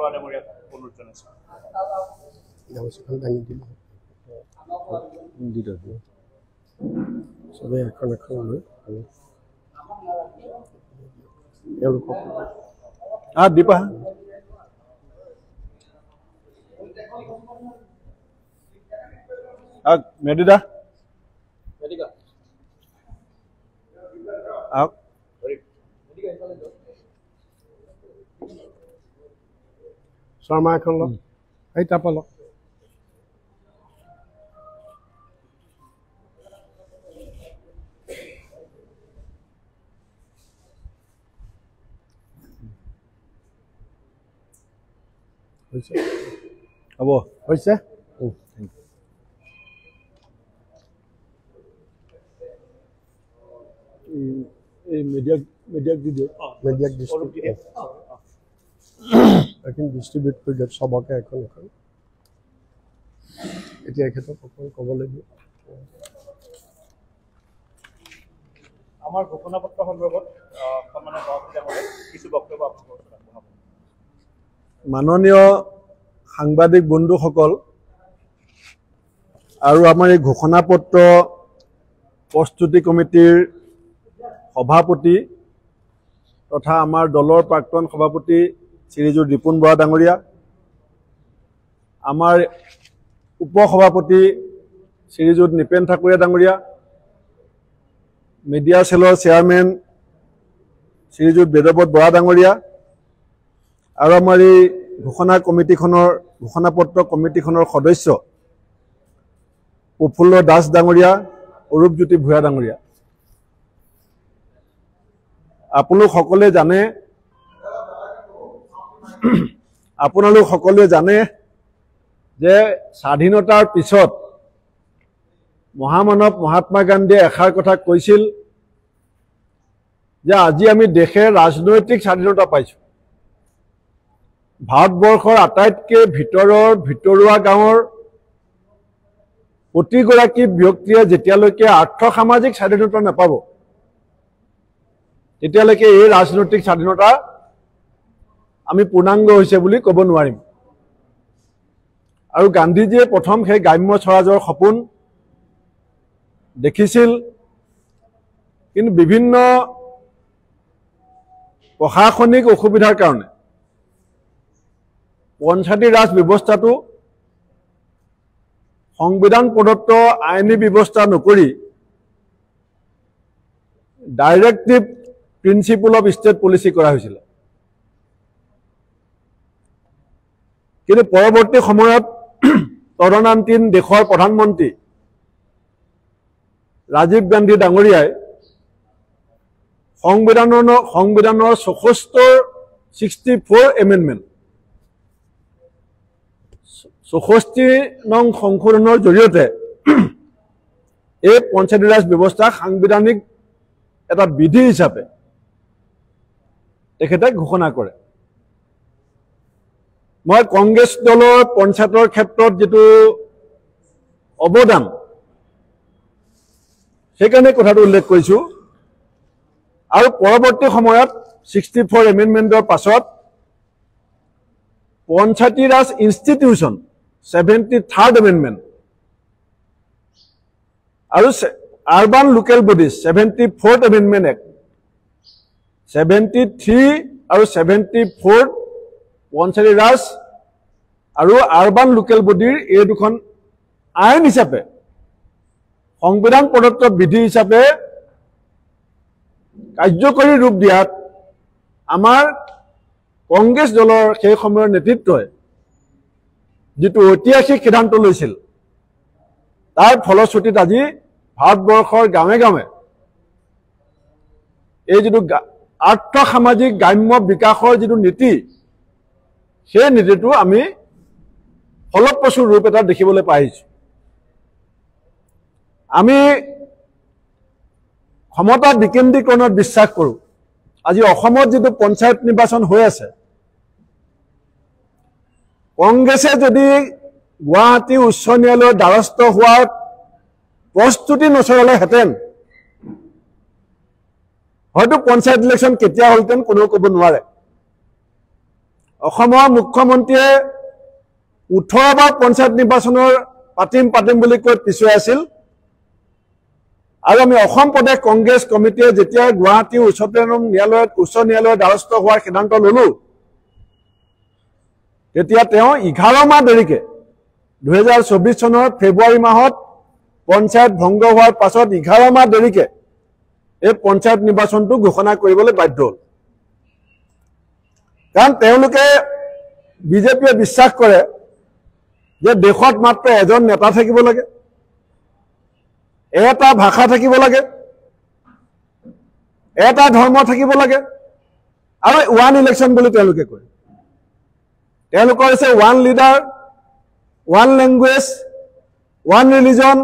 কাৰণে মোৰ অনুৰোধ জনাইছোঁ সবে এখন এখন লৈ দীপা মেডিদা শৰ্মা এখন লওক এই তাৰপৰা লওক হ'ব হৈছে এই মিডিয়াক দি দিয়ক মিডিয়াক ডিষ্ট্ৰিবিউট কৰি দিয়ক চবকে এখন এখন এতিয়া এখেতক অকণ ক'ব লাগিব আমাৰ ঘোষণা পত্ৰ সন্দৰ্ভত সন্মানীয় সভাপতিসকলে কিছু বক্তব্য আপোনালোকৰ ওচৰত আগবঢ়াব মাননীয় সাংবাদিক বন্ধুসকল আৰু আমাৰ এই ঘোষণা পত্ৰ প্ৰস্তুতি কমিটিৰ সভাপতি তথা আমাৰ দলৰ প্ৰাক্তন সভাপতি শ্ৰীযুত ৰিপুণ বৰা ডাঙৰীয়া আমাৰ উপসভাপতি শ্ৰীযুত নিপেন ঠাকুৰীয়া ডাঙৰীয়া মিডিয়া সেলৰ চেয়াৰমেন শ্ৰীযুত বেদব্ৰত বৰা ডাঙৰীয়া আৰু আমাৰ এই ঘোষণা পত্ৰ কমিটিখনৰ সদস্য প্ৰফুল্ল দাস ডাঙৰীয়া অৰূপজ্যোতি ভূঞা ডাঙৰীয়া আপোনালোক সকলোৱে জানে যে স্বাধীনতাৰ পিছত মহামানৱ মহাত্মা গান্ধীয়ে এষাৰ কথা কৈছিল যে আজি আমি দেশে ৰাজনৈতিক স্বাধীনতা পাইছোঁ ভাৰতবৰ্ষৰ আটাইতকৈ ভিতৰুৱা গাঁৱৰ প্ৰতিগৰাকী ব্যক্তিয়ে যেতিয়ালৈকে আৰ্থ সামাজিক স্বাধীনতা নাপাব তেতিয়ালৈকে এই ৰাজনৈতিক স্বাধীনতা আমি পূৰ্ণাংগ হৈছে বুলি ক'ব নোৱাৰিম আৰু গান্ধীজীয়ে প্ৰথম সেই গ্ৰাম্য স্বৰাজৰ সপোন দেখিছিল কিন্তু বিভিন্ন প্ৰশাসনিক অসুবিধাৰ কাৰণে পঞ্চায়তী ৰাজ ব্যৱস্থাটো সংবিধান প্ৰদত্ত আইনী ব্যৱস্থা নকৰি directive principle of state policy কৰা হৈছিল কিন্তু পৰৱৰ্তী সময়ত তদনান্তীন দেশৰ প্ৰধানমন্ত্ৰী ৰাজীৱ গান্ধী ডাঙৰীয়াই সংবিধানৰ 64 এমেণ্ডমেণ্ট 64 নং সংশোধনৰ জৰিয়তে এই পঞ্চায়তী ৰাজ ব্যৱস্থা সাংবিধানিক এটা বিধি হিচাপে তেখেতে ঘোষণা কৰে মই কংগ্ৰেছ দলৰ পঞ্চায়তৰ ক্ষেত্ৰত যেটো অৱদান সেইকাৰণে কথাটো উল্লেখ কৰিছোঁ আৰু পৰৱৰ্তী সময়ত 64 এমেণ্ডমেণ্টৰ পাছত Panchayati Raj institution 73rd amendment আৰু urban local bodies 74th amendment act 73 আৰু 74 পঞ্চায়তী ৰাজ আৰু আৰবান লোকেল বডিৰ এই দুখন আইন হিচাপে সংবিধান প্ৰদত্ত বিধি হিচাপে কাৰ্যকৰী ৰূপ দিয়াত আমাৰ কংগ্ৰেছ দলৰ সেই সময়ৰ নেতৃত্বই যেটো ঐতিহাসিক সিদ্ধান্ত লৈছিল তাৰ ফলশ্ৰুতিত আজি ভাৰতবৰ্ষৰ গাঁৱে গাঁৱে এই যেটো আৰ্থ সামাজিক গ্ৰাম্য বিকাশৰ যেটো নীতি সেই নীতিটো আমি ফলপ্ৰসূ ৰূপ এটা দেখিবলৈ পাইছোঁ আমি ক্ষমতা বিকেন্দ্ৰীকৰণত বিশ্বাস কৰোঁ আজি অসমত যেটো পঞ্চায়ত নিৰ্বাচন হৈ আছে কংগ্ৰেছে যদি গুৱাহাটী উচ্চ ন্যায়ালয়ৰ দ্বাৰস্থ হোৱাৰ প্ৰস্তুতি নচলালেহেঁতেন হয়তো পঞ্চায়ত ইলেকশ্যন কেতিয়া হ'লহেঁতেন কোনেও ক'ব নোৱাৰে অসমৰ মুখ্যমন্ত্ৰীয়ে 18বাৰ পঞ্চায়ত নিৰ্বাচনৰ পাতিম বুলি কৈ পিছুৱাই আছিল আৰু আমি অসম প্ৰদেশ কংগ্ৰেছ কমিটিয়ে যেতিয়া গুৱাহাটী উচ্চ ন্যায়ালয়ত দ্বাৰস্থ হোৱাৰ সিদ্ধান্ত ললো তেতিয়া তেওঁ 11 মাহ দেৰিকে 2024 চনৰ ফেব্ৰুৱাৰী মাহত পঞ্চায়ত ভংগ হোৱাৰ পাছত 11 মাহ দেৰিকে এই পঞ্চায়ত নিৰ্বাচনটো ঘোষণা কৰিবলৈ বাধ্য হ'ল কাৰণ তেওঁলোকে বিজেপিয়ে বিশ্বাস কৰে যে দেশত মাত্ৰ এজন নেতা থাকিব লাগে এটা ভাষা থাকিব লাগে এটা ধৰ্ম থাকিব লাগে আৰু ওৱান ইলেকশ্যন বুলি তেওঁলোকে কয় তেওঁলোকৰ আছে one leader one language one religion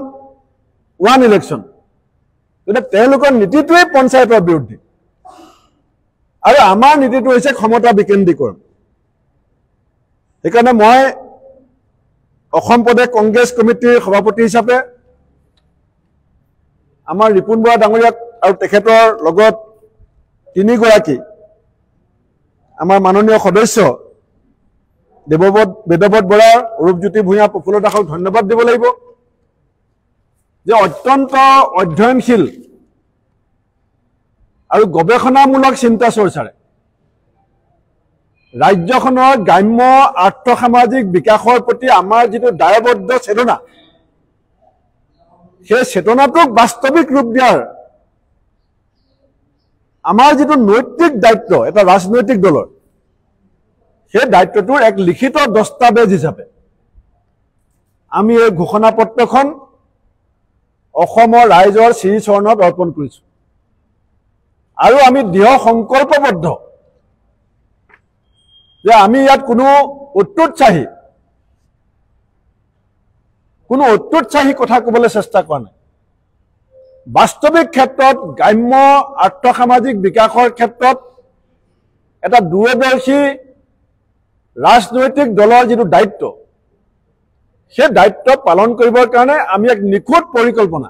one election কিন্তু তেওঁলোকৰ নীতিটোৱে পঞ্চায়তৰ বিৰুদ্ধে আৰু আমাৰ নীতিটো হৈছে ক্ষমতা বিকেন্দ্ৰীকৰণ সেইকাৰণে মই অসম প্ৰদেশ কংগ্ৰেছ কমিটিৰ সভাপতি হিচাপে আমাৰ ৰিপুন বৰা ডাঙৰীয়াক আৰু তেখেতৰ লগত 3 গৰাকী আমাৰ মাননীয় সদস্য বেদৱত বৰা ৰূপজ্যোতি ভূঞা প্ৰফুল্ল দাসক ধন্যবাদ দিব লাগিব যে অত্যন্ত অধ্যয়নশীল আৰু গৱেষণামূলক চিন্তা চৰ্চাৰে ৰাজ্যখনৰ গ্ৰাম্য আৰ্থ সামাজিক বিকাশৰ প্ৰতি আমাৰ যিটো দায়বদ্ধ চেতনা সেই চেতনাটোক বাস্তৱিক ৰূপ দিয়াৰ আমাৰ যিটো নৈতিক দায়িত্ব এটা ৰাজনৈতিক দলৰ সেই দায়িত্বটোৰ এক লিখিত দস্তাবেজ হিচাপে আমি এই ঘোষণা পত্ৰখন অসমৰ ৰাইজৰ শ্ৰীচৰণত অৰ্পণ কৰিছোঁ আৰু আমি দৃঢ় সংকল্পবদ্ধ যে আমি ইয়াত কোনো অত্যুৎসাহী কথা ক'বলৈ চেষ্টা কৰা নাই বাস্তৱিক ক্ষেত্ৰত গ্ৰাম্য আৰ্থ সামাজিক বিকাশৰ ক্ষেত্ৰত এটা দূৰদৰ্শী ৰাজনৈতিক দলৰ যিটো দায়িত্ব সেই দায়িত্ব পালন কৰিবৰ কাৰণে আমি এক নিখুঁত পৰিকল্পনা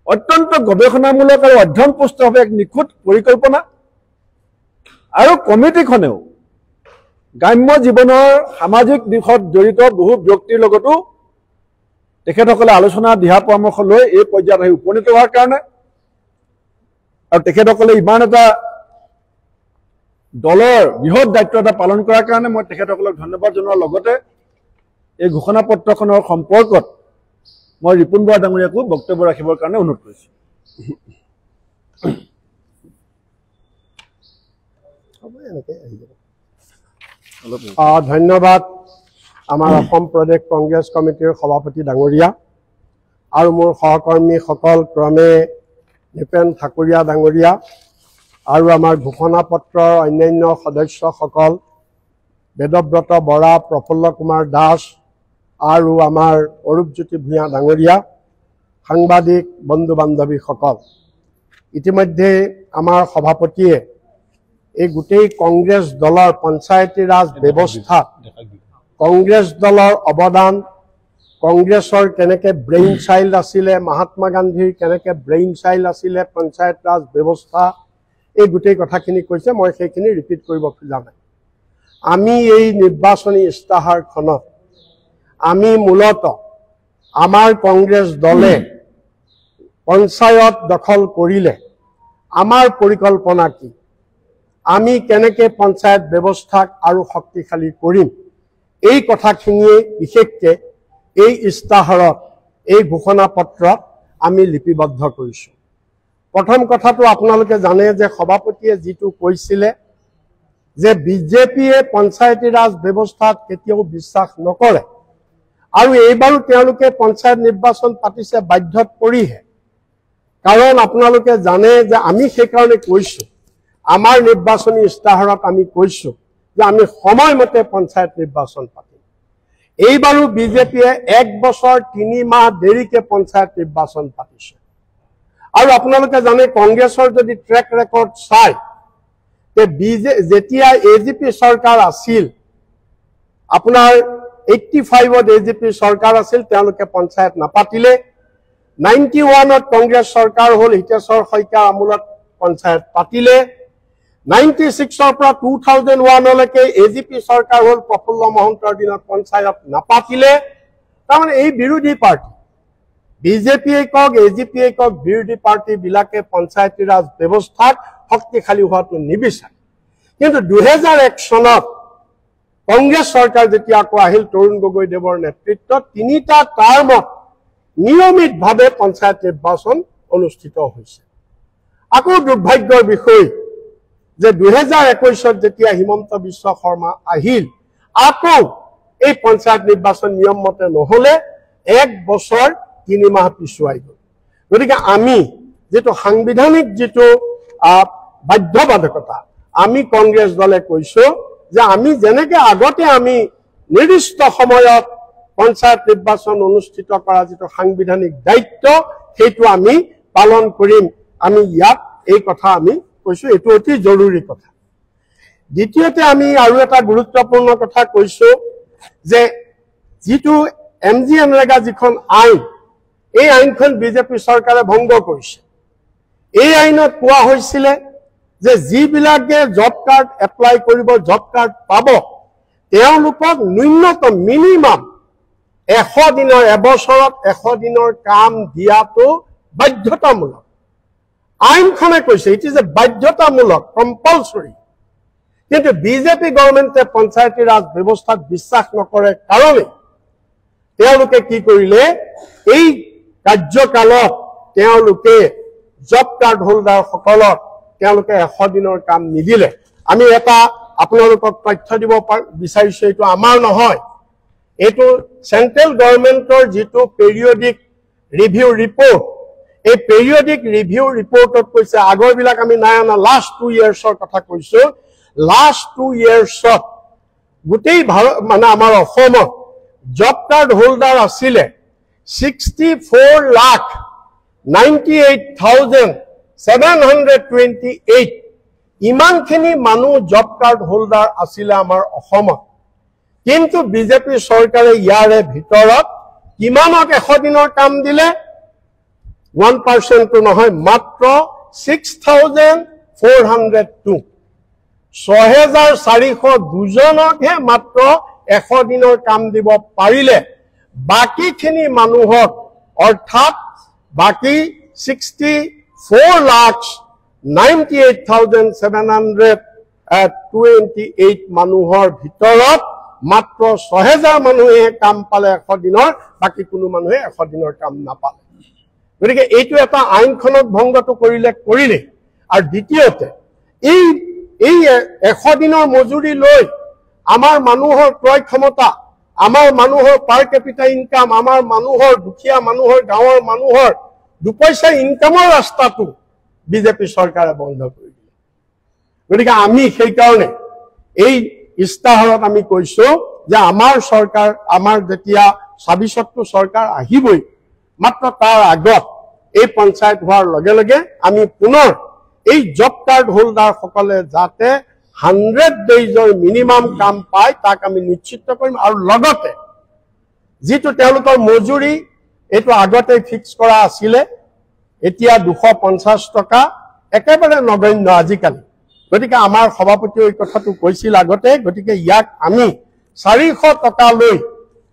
অত্যন্ত গৱেষণামূলক আৰু অধ্যয়নপুষ্টভাৱে এক নিখুঁত পৰিকল্পনা আৰু কমিটিখনেও গ্ৰাম্য জীৱনৰ সামাজিক দিশত জড়িত বহু ব্যক্তিৰ লগতো তেখেতসকলে আলোচনা দিহা পৰামৰ্শ লৈ এই পৰ্যায়ত আহি উপনীত হোৱাৰ কাৰণে আৰু তেখেতসকলে ইমান এটা দলৰ বৃহৎ দায়িত্ব এটা পালন কৰাৰ কাৰণে মই তেখেতসকলক ধন্যবাদ জনোৱাৰ লগতে এই ঘোষণা পত্ৰখনৰ সম্পৰ্কত মই ৰিপুন বৰা ডাঙৰীয়াকো বক্তব্য ৰাখিবৰ কাৰণে অনুৰোধ কৰিছোঁ ধন্যবাদ আমাৰ অসম প্ৰদেশ কংগ্ৰেছ কমিটিৰ সভাপতি ডাঙৰীয়া আৰু মোৰ সহকৰ্মীসকল ক্ৰমে নিপেন ঠাকুৰীয়া ডাঙৰীয়া আৰু আমাৰ ঘোষণা পত্ৰৰ অন্যান্য সদস্যসকল বেদব্ৰত বৰা প্ৰফুল্ল কুমাৰ দাস আৰু আমাৰ অৰূপজ্যোতি ভূঞা ডাঙৰীয়া সাংবাদিক বন্ধু বান্ধৱীসকল ইতিমধ্যে আমাৰ সভাপতিয়ে এই গোটেই কংগ্ৰেছ দলৰ পঞ্চায়তী ৰাজ ব্যৱস্থাত কংগ্ৰেছ দলৰ অৱদান কংগ্ৰেছৰ কেনেকৈ ব্ৰেইন চাইল্ড আছিলে মহাত্মা গান্ধীৰ কেনেকৈ ব্ৰেইন চাইল্ড আছিলে পঞ্চায়ত ৰাজ ব্যৱস্থা এই গোটেই কথাখিনি কৈছে মই সেইখিনি ৰিপিট কৰিব খোজা নাই আমি এই নিৰ্বাচনী ইস্তাহাৰখনত আমি মূলতঃ আমাৰ কংগ্ৰেছ দলে পঞ্চায়ত দখল কৰিলে আমাৰ পৰিকল্পনা কি আমি কেনেকৈ পঞ্চায়ত ব্যৱস্থাক আৰু শক্তিশালী কৰিম এই কথাখিনিয়ে বিশেষকৈ এই ইস্তাহাৰত এই ঘোষণা পত্ৰত আমি লিপিবদ্ধ কৰিছোঁ প্ৰথম কথাটো আপোনালোকে জানে যে সভাপতিয়ে যিটো কৈছিলে যে বিজেপিয়ে পঞ্চায়তী ৰাজ ব্যৱস্থাত কেতিয়াও বিশ্বাস নকৰে আৰু এইবাৰো তেওঁলোকে পঞ্চায়ত নিৰ্বাচন পাতিছে বাধ্যত পৰিহে কাৰণ আপোনালোকে জানে যে আমি সেইকাৰণে কৈছোঁ আমাৰ নিৰ্বাচনী ইস্তাহাৰত আমি কৈছোঁ যে আমি সময়মতে পঞ্চায়ত নিৰ্বাচন পাতিম এইবাৰো বিজেপিয়ে 1 বছৰ 3 মাহ দেৰিকে পঞ্চায়ত নিৰ্বাচন পাতিছে আৰু আপোনালোকে জানে কংগ্ৰেছৰ যদি ট্ৰেক ৰেকৰ্ড চাই তে যেতিয়া এজিপি চৰকাৰ আছিল আপোনাৰ 85ত এজিপি চৰকাৰ আছিল তেওঁলোকে পঞ্চায়ত নাপাতিলে 91ত কংগ্ৰেছ চৰকাৰ হ'ল হিতেশ্বৰ শইকীয়াৰ আমোলত পঞ্চায়ত পাতিলে 96 পৰা 2001 লৈকে এজিপি চৰকাৰ হ'ল প্ৰফুল্ল মহন্তৰ দিনত পঞ্চায়ত নাপাতিলে তাৰমানে এই বিৰোধী পাৰ্টি বিজেপিয়ে কওক এজিপিয়ে কওক বিৰোধী পাৰ্টি বিলাকে পঞ্চায়তী ৰাজ ব্যৱস্থাক শক্তিশালী হোৱাটো নিবিচাৰে কিন্তু 2001 চনত কংগ্ৰেছ চৰকাৰ যেতিয়া আকৌ আহিল তৰুণ গগৈদেৱৰ নেতৃত্বত তিনিটা টাৰ্মত নিয়মিতভাৱে পঞ্চায়ত নিৰ্বাচন অনুষ্ঠিত হৈছে আকৌ দুৰ্ভাগ্যৰ বিষয় যে 2021 যেতিয়া হিমন্ত বিশ্ব শৰ্মা আহিল আকৌ এই পঞ্চায়ত নিৰ্বাচন নিয়ম মতে নহলে 1 বছৰ 3 মাহ পিছুৱাই গল গতিকে আমি যেটো সাংবিধানিক যেটো বাধ্যবাধকতা আমি কংগ্ৰেছ দলে কৈছো যে আমি যেনেকে আগতে আমি নিৰ্দিষ্ট সময়ত পঞ্চায়ত নিৰ্বাচন অনুষ্ঠিত কৰা যেটো সাংবিধানিক দায়িত্ব সেইটো আমি পালন কৰিম আমি ইয়াত এই কথা আমি কৈছো এটো অতি জৰুৰী কথা দ্বিতীয়তে আমি আৰু এটা গুৰুত্বপূৰ্ণ কথা কৈছো যে যেটো এমজি এনৰেগা যিখন আইন এই আইনখন বিজেপি চৰকাৰে ভংগ কৰিছে এই আইনত কোৱা হৈছিল যে যিবিলাকে জব কাৰ্ড এপ্লাই কৰিব জব কাৰ্ড পাব তেওঁলোকক ন্যূনতম মিনিমাম 100 দিনৰ এবছৰত 100 দিনৰ কাম দিয়াটো বাধ্যতামূলক আইনখনে কৈছে ইট ইজ এ বাধ্যতামূলক কম্পালসৰি কিন্তু বিজেপি গভৰ্ণমেণ্টে পঞ্চায়তী ৰাজ ব্যৱস্থাত বিশ্বাস নকৰে কাৰণে তেওঁলোকে কি কৰিলে এই কাৰ্যকালত তেওঁলোকে জব কাৰ্ড হোল্ডাৰ সকলক তেওঁলোকে 100 দিনৰ কাম নিদিলে আমি এটা আপোনালোকক তথ্য দিব বিচাৰিছো এটো আমাৰ নহয় এটো সেন্ট্ৰেল গভৰ্ণমেণ্টৰ যেটো পিৰিয়ডিক ৰিভিউ ৰিপোৰ্ট এই পিৰিয়ডিক ৰিভিউ ৰিপোৰ্টত কৈছে আগৰ বিলাক আমি নাই আনা লাষ্ট 2 ইয়াৰ্ছৰ কথা কৈছো লাষ্ট 2 ইয়াৰ্ছত গোটেই মানে আমাৰ অসমত জব কাৰ্ড হোল্ডাৰ আছিলে 64,98,728 ইমানখিনি মানুহ জব কাৰ্ড হোল্ডাৰ আছিলে আমাৰ অসমত কিন্তু বিজেপি চৰকাৰে ইয়াৰে ভিতৰত কিমানক 100 দিনৰ কাম দিলে 1% নহয় মাত্ৰ 6,402 6,402 জনকহে মাত্ৰ 100 দিনৰ কাম দিব পাৰিলে বাকিখিনি মানুহক অৰ্থাৎ বাকি 64,98,728 মানুহৰ ভিতৰত মাত্ৰ 6,000 মানুহে কাম পালে 100 দিনৰ বাকি কোনো মানুহে 100 দিনৰ কাম নাপালে গতিকে এইটো এটা আইনখনত ভংগটো কৰিলে আৰু দ্বিতীয়তে এই 100 দিনৰ মজুৰি লৈ আমাৰ মানুহৰ ক্ৰয় ক্ষমতা আমাৰ মানুহৰ পাৰ ক্যাপিটা ইনকাম আমাৰ মানুহৰ দুখীয়া মানুহৰ গাঁৱৰ মানুহৰ দুপইচা ইনকামৰ ৰাস্তাটো বিজেপি চৰকাৰে বন্ধ কৰি দিলে গতিকে আমি সেই কাৰণে এই ইস্তাহাৰত আমি কৈছো যে আমাৰ চৰকাৰ আমাৰ যেতিয়া ২৬টো চৰকাৰ আহিবই মাত্ৰ তাৰ আগত এই পঞ্চায়ত হোৱাৰ লগে লগে আমি পুনৰ এই জব কাৰ্ড হোল্ডাৰ সকলে যাতে 100 ডেজৰ মিনিমাম কাম পায় তাক আমি নিশ্চিত কৰিম আৰু লগতে যেটো তেওঁলোকৰ মজুৰি এটো আগতে ফিক্স কৰা আছিলে এতিয়া 250 টকা একেবাৰে নগণ্য আজিকালি গতিকে আমাৰ সভাপতি এই কথাটো কৈছিল আগতে গতিকে ইয়াক আমি 400 টকা লৈ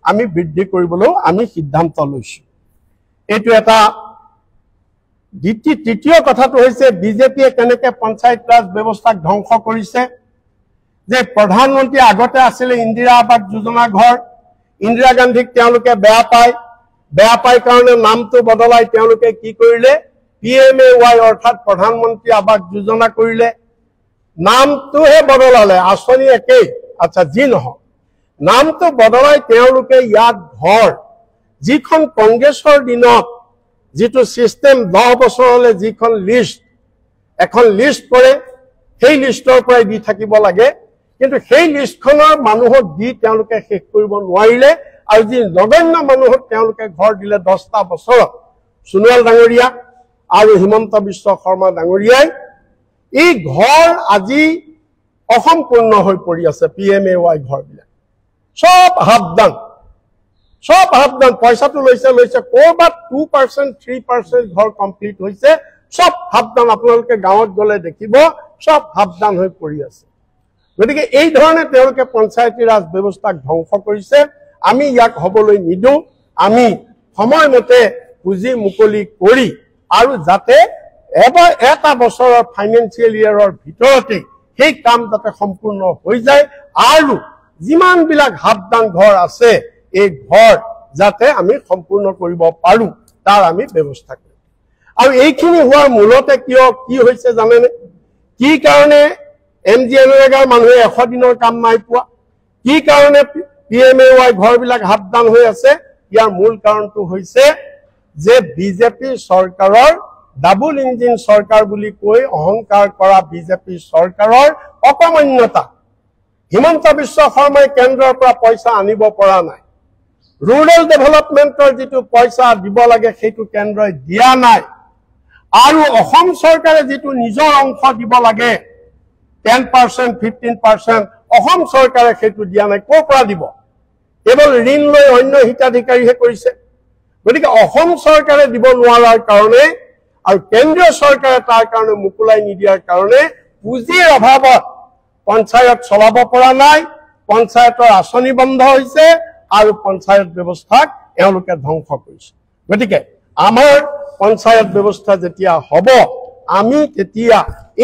আমি বৃদ্ধি কৰিবলৈ আমি সিদ্ধান্ত লৈছো এটো এটা তৃতীয় কথাটো হৈছে বিজেপিয়ে কেনেকৈ পঞ্চায়ত ৰাজ ব্যৱস্থাক ধ্বংস কৰিছে যে প্ৰধানমন্ত্ৰী আগতে আছিল ইন্দিৰা আবাস যোজনা ঘৰ ইন্দিৰা গান্ধীক তেওঁলোকে বেয়া পায় কাৰণে নামটো বদলাই তেওঁলোকে কি কৰিলে পিএমএৱাই অৰ্থাৎ প্ৰধানমন্ত্ৰী আবাস যোজনা কৰিলে নামটোহে বদলালে আঁচনি একেই আচ্ছা যি নহয় নামটো বদলাই তেওঁলোকে ইয়াত ঘৰ যিখন কংগ্ৰেছৰ দিনত যেটো সিস্টেম 10 বছৰলৈ যিখন এখন লিষ্ট কৰে সেই লিষ্টৰ পৰাই দি থাকিব লাগে কিন্তু সেই লিষ্টখনৰ মানুহক দি তেওঁলোকে শেষ কৰিব নোৱাৰিলে আৰু যি নগণ্য মানুহক তেওঁলোকে ঘৰ দিলে 10টা বছৰত সোণোৱাল ডাঙৰীয়া আৰু হিমন্ত বিশ্ব শৰ্মা ডাঙৰীয়াই এই ঘৰ আজি অসম্পূৰ্ণ হৈ পৰি আছে পিএমএৱাই ঘৰবিলাক সব হাবদান পইচাটো লৈছে কৰবাত 2% 3% ঘৰ কমপ্লিট হৈছে সব হাবদান আপোনালোকে গাঁৱত গলে দেখিব সব সাবধান হৈ পৰি আছে গতিকে এই ধৰণে তেওঁলোকে পঞ্চায়তী ৰাজ ব্যৱস্থাক ধ্বংস কৰিছে আমি ইয়াক হবলৈ নিদো আমি সময়মতে পুঁজি মুকলি কৰি আৰু যাতে এটা বছৰৰ ফাইনেন্সিয়েল ইয়াৰৰ ভিতৰতে সেই কাম যাতে সম্পূৰ্ণ হৈ যায় আৰু যিমান বিলাক হাবদান ঘৰ আছে এই ঘৰ যাতে আমি সম্পূৰ্ণ কৰিব পাৰো তাৰ আমি ব্যৱস্থা কৰিম আৰু এইখিনি হোৱাৰ মূলতে কি হৈছে জানেনে কি কাৰণে MGNৰেগাৰ মানুহে 100 দিনৰ কাম নাই পোৱা কি কাৰণে PMAY ঘৰবিলাক হাবদান হৈ আছে ইয়াৰ মূল কাৰণটো হৈছে যে বিজেপি চৰকাৰৰ ডাবল ইঞ্জিন চৰকাৰ বুলি কৈ অহংকাৰ কৰা বিজেপি চৰকাৰৰ অকমান্যতা হিমন্ত বিশ্ব শৰ্মাই কেন্দ্ৰৰ পৰা পইচা আনিব পৰা নাই ৰুৰেল ডেভেলপমেন্টৰ যেটো পইচা দিব লাগে সেইটো কেন্দ্ৰই দিয়া নাই আৰু অসম চৰকাৰে যেটো নিজৰ অংশ দিব লাগে 10% 15% অসম চৰকাৰে সেইটো দিয়া নাই ক'ৰ পৰা দিব কেৱল ঋণ লৈ অন্য হিতাধিকাৰীহে কৰিছে গতিকে অসম চৰকাৰে দিব নোৱাৰাৰ কাৰণে আৰু কেন্দ্ৰীয় চৰকাৰে তাৰ কাৰণে মুকুলাই নিদিয়াৰ কাৰণে পুঁজিৰ অভাৱত পঞ্চায়ত চলাব পৰা নাই পঞ্চায়তৰ আঁচনি বন্ধ হৈছে আৰু পঞ্চায়ত ব্যৱস্থাক এওঁলোকে ধ্বংস কৰিছে গতিকে আমাৰ পঞ্চায়ত ব্যৱস্থা যেতিয়া হ'ব আমি তেতিয়া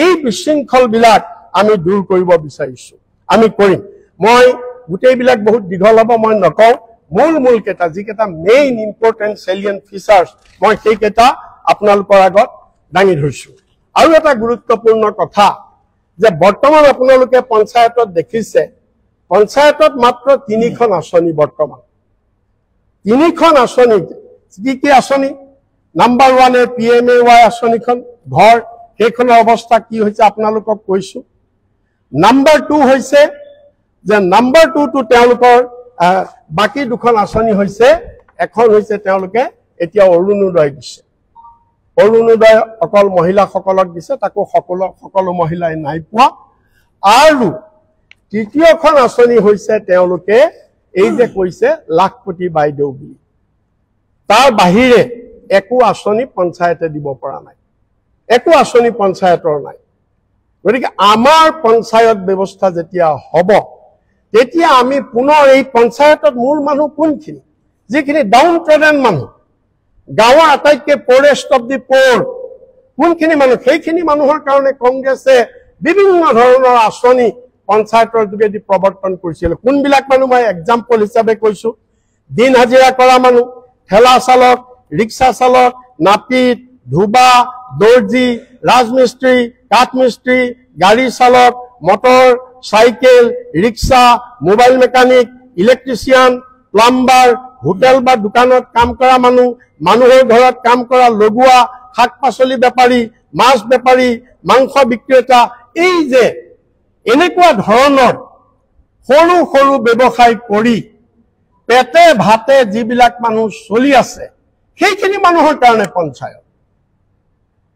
এই বিশৃংখল বিলাক আমি দূৰ কৰিব বিচাৰিছো আমি কৰিম মই গোটেইবিলাক বহুত দীঘল হ'ব মই নকওঁ মূল কেইটা যিকেইটা মেইন ইম্পৰ্টেন্ট সেলিয়েন্ট ফিচাৰ্স মই সেইকেইটা আপোনালোকৰ আগত দাঙি ধৰিছো আৰু এটা গুৰুত্বপূৰ্ণ কথা যে বৰ্তমান আপোনালোকে পঞ্চায়তত দেখিছে পঞ্চায়তত মাত্ৰ 3খন আঁচনি বৰ্তমান 3খন আঁচনি কি আঁচনি নাম্বাৰ 1 PMAY আঁচনিখন ঘৰ সেইখনৰ অৱস্থা কি হৈছে আপোনালোকক কৈছো নাম্বাৰ 2 হৈছে যে নাম্বাৰ 2 টো তেওঁলোকৰ বাকি দুখন আঁচনি হৈছে এখন হৈছে তেওঁলোকে এতিয়া অৰুণোদয় দিছে অৰুণোদয় অকল মহিলাসকলক দিছে তাকো সকলো মহিলাই নাই পোৱা আৰু তৃতীয়খন আঁচনি হৈছে তেওঁলোকে এই যে কৈছে লাখপতি বাইদেউ বুলি তাৰ বাহিৰে একো আঁচনি পঞ্চায়তে দিব পৰা নাই একো আঁচনি পঞ্চায়তৰ নাই গতিকে আমাৰ পঞ্চায়ত ব্যৱস্থা যেতিয়া হ'ব তেতিয়া আমি পুনৰ এই পঞ্চায়তত মূল মানুহ কোনখিনি যিখিনি ডাউন ট্ৰেডেন মানুহ গাঁৱৰ আটাইতকৈ পৰেষ্ট অফ দি পৰ কোনখিনি মানুহ সেইখিনি মানুহৰ কাৰণে কংগ্ৰেছে বিভিন্ন ধৰণৰ আঁচনি পঞ্চায়তৰ যোগেদি প্ৰৱৰ্তন কৰিছিল কোনবিলাক মানুহ মই এক্সাম্পল হিচাপে কৈছো দিন হাজিৰা কৰা মানুহ ঠেলা চালক ৰিক্সা চালক নাপিত ধুবা দৰ্জি ৰাজমিস্ত্ৰী কাঠমিস্ত্ৰী গাড়ী চালক motor cycle rickshaw mobile mechanic electrician plumber hotel বা দোকানত কাম কৰা মানুহৰ ঘৰত কাম কৰা লগোৱা শাক পাচলি বেপাৰী মাছ বেপাৰী মাংস বিক্ৰেতা এই যে এনেকুৱা ধৰণৰ সৰু সৰু ব্যৱসায় কৰি পেটে ভাতে যিবিলাক মানুহ চলি আছে সেইখিনি মানুহৰ কাৰণে পঞ্চায়ত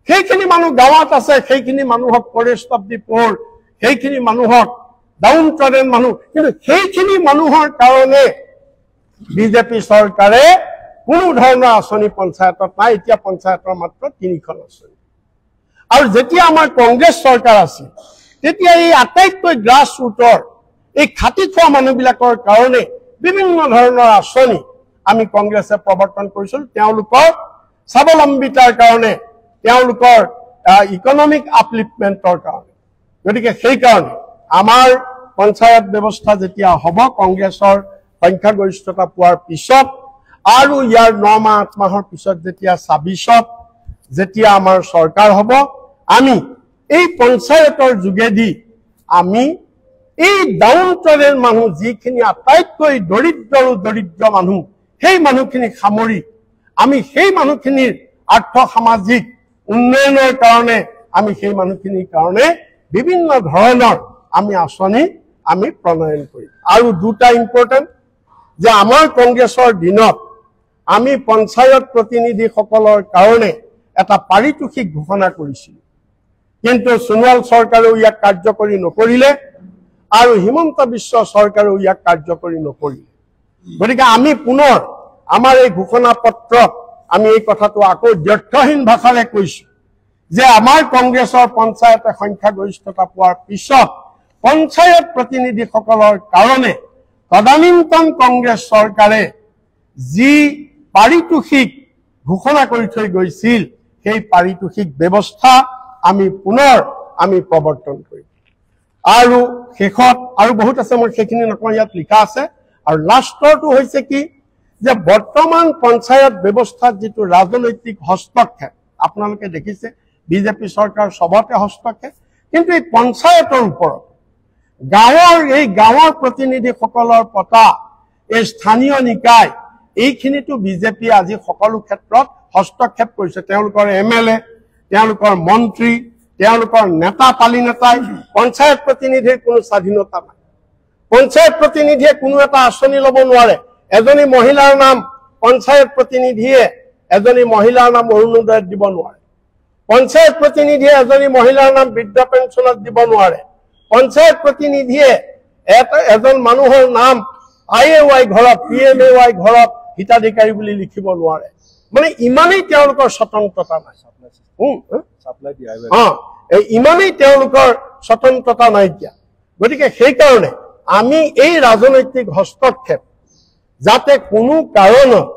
সেইখিনি মানুহ গাঁৱত আছে সেইখিনি মানুহক ফৰেষ্ট অফ দি পৰ সেইখিনি মানুহক ডাউন ট্ৰেডেন মানুহ কিন্তু সেইখিনি মানুহৰ কাৰণে বিজেপি চৰকাৰে কোনো ধৰণৰ আঁচনি পঞ্চায়তত নাই এতিয়া পঞ্চায়তৰ মাত্ৰ 3খন আঁচনি আৰু যেতিয়া আমাৰ কংগ্ৰেছ চৰকাৰ আছিল তেতিয়া এই আটাইতকৈ গ্ৰাছ ৰুটৰ এই খাটি খোৱা মানুহবিলাকৰ কাৰণে বিভিন্ন ধৰণৰ আঁচনি আমি কংগ্ৰেছে প্ৰৱৰ্তন কৰিছিল তেওঁলোকৰ স্বাৱলম্বিতাৰ কাৰণে তেওঁলোকৰ ইকনমিক আপলিফমেন্টৰ কাৰণে গতিকে সেই কাৰণে আমাৰ পঞ্চায়ত ব্যৱস্থা যেতিয়া হ'ব কংগ্ৰেছৰ সংখ্যাগৰিষ্ঠতা পোৱাৰ পিছত আৰু ইয়াৰ 9 মাহ 8 মাহৰ পিছত যেতিয়া 26ত যেতিয়া আমাৰ চৰকাৰ হ'ব আমি এই পঞ্চায়তৰ যোগেদি আমি এই ডাউন ট্ৰেডেন মানুহ যিখিনি আটাইতকৈ দৰিদ্ৰ মানুহ সেই মানুহখিনি সামৰি আমি সেই মানুহখিনিৰ আৰ্থ সামাজিক উন্নয়নৰ কাৰণে আমি সেই মানুহখিনিৰ কাৰণে বিভিন্ন ধৰণৰ আমি আঁচনি আমি প্ৰণয়ন কৰিম আৰু দুটা ইম্পৰ্টেন্ট যে আমাৰ কংগ্ৰেছৰ দিনত আমি পঞ্চায়ত প্ৰতিনিধিসকলৰ কাৰণে এটা পাৰিতোষিক ঘোষণা কৰিছিলোঁ কিন্তু সোণোৱাল চৰকাৰেও ইয়াক কাৰ্যকৰী নকৰিলে আৰু হিমন্ত বিশ্ব চৰকাৰেও ইয়াক কাৰ্যকৰী নকৰিলে গতিকে আমি পুনৰ আমাৰ এই ঘোষণা পত্ৰত আমি এই কথাটো আকৌ দ্ব্যৰ্থহীন ভাষাৰে কৈছো যে আমাৰ কংগ্ৰেছৰ পঞ্চায়তে সংখ্যাগৰিষ্ঠতা পোৱাৰ পিছত পঞ্চায়ত প্ৰতিনিধিসকলৰ কাৰণে তদানীন্তন কংগ্ৰেছ চৰকাৰে যি পাৰিতোষিক ঘোষণা কৰি থৈ গৈছিল সেই পাৰিতোষিক ব্যৱস্থা আমি পুনৰ প্ৰৱৰ্তন কৰিম আৰু শেষত আৰু বহুত আছে মই সেইখিনি নকওঁ ইয়াত লিখা আছে আৰু লাষ্টৰটো হৈছে কি যে বৰ্তমান পঞ্চায়ত ব্যৱস্থাত যিটো ৰাজনৈতিক হস্তক্ষেপ আপোনালোকে দেখিছে বিজেপি চৰকাৰ সবতে হস্তক্ষেপ কিন্তু এই পঞ্চায়তৰ ওপৰত গাঁৱৰ প্ৰতিনিধিসকলৰ পতা এই স্থানীয় নিকায় এইখিনিতো বিজেপি আজি সকলো ক্ষেত্ৰত হস্তক্ষেপ কৰিছে তেওঁলোকৰ এমএলএ তেওঁলোকৰ মন্ত্ৰী তেওঁলোকৰ নেতা পালি নেতাই পঞ্চায়ত প্ৰতিনিধিৰ কোনো স্বাধীনতা নাই পঞ্চায়ত প্ৰতিনিধিয়ে কোনো এটা আঁচনি ল'ব নোৱাৰে এজনী মহিলাৰ নাম পঞ্চায়ত প্ৰতিনিধিয়ে এজনী মহিলাৰ নাম অৰুণোদয়ত দিব নোৱাৰে পঞ্চায়ত প্ৰতিনিধিয়ে এজনী মহিলাৰ নাম বৃদ্ধ পেঞ্চনত দিব নোৱাৰে পঞ্চায়ত প্ৰতিনিধিয়ে এজন মানুহৰ নাম IAY ঘৰত PMAY ঘৰত হিতাধিকাৰী বুলি লিখিব নোৱাৰে মানে ইমানেই তেওঁলোকৰ স্বতন্ত্ৰতা নাই ইমানেই তেওঁলোকৰ স্বতন্ত্ৰতা নাইকিয়া গতিকে সেইকাৰণে আমি এই ৰাজনৈতিক হস্তক্ষেপ যাতে কোনো কাৰণত